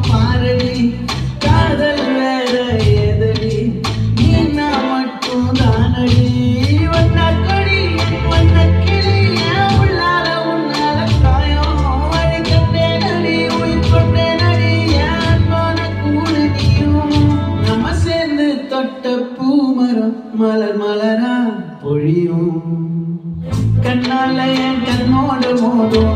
பாரடி காதல் வேற எதடி நீ நான் மட்டும் தானடி வண்ணக்கொடி வண்ணக்கிளி என் உள்ளால உன்னால காயம் வழி கண்டேன் அடி உயிர் கொண்டேன் அடி என் போன கூட நீயும் நம்ம சேர்ந்து தொட்ட பூமரம் மலர் மலரா பொழியும் கண்ணால என் கண்ணோடு மோதும்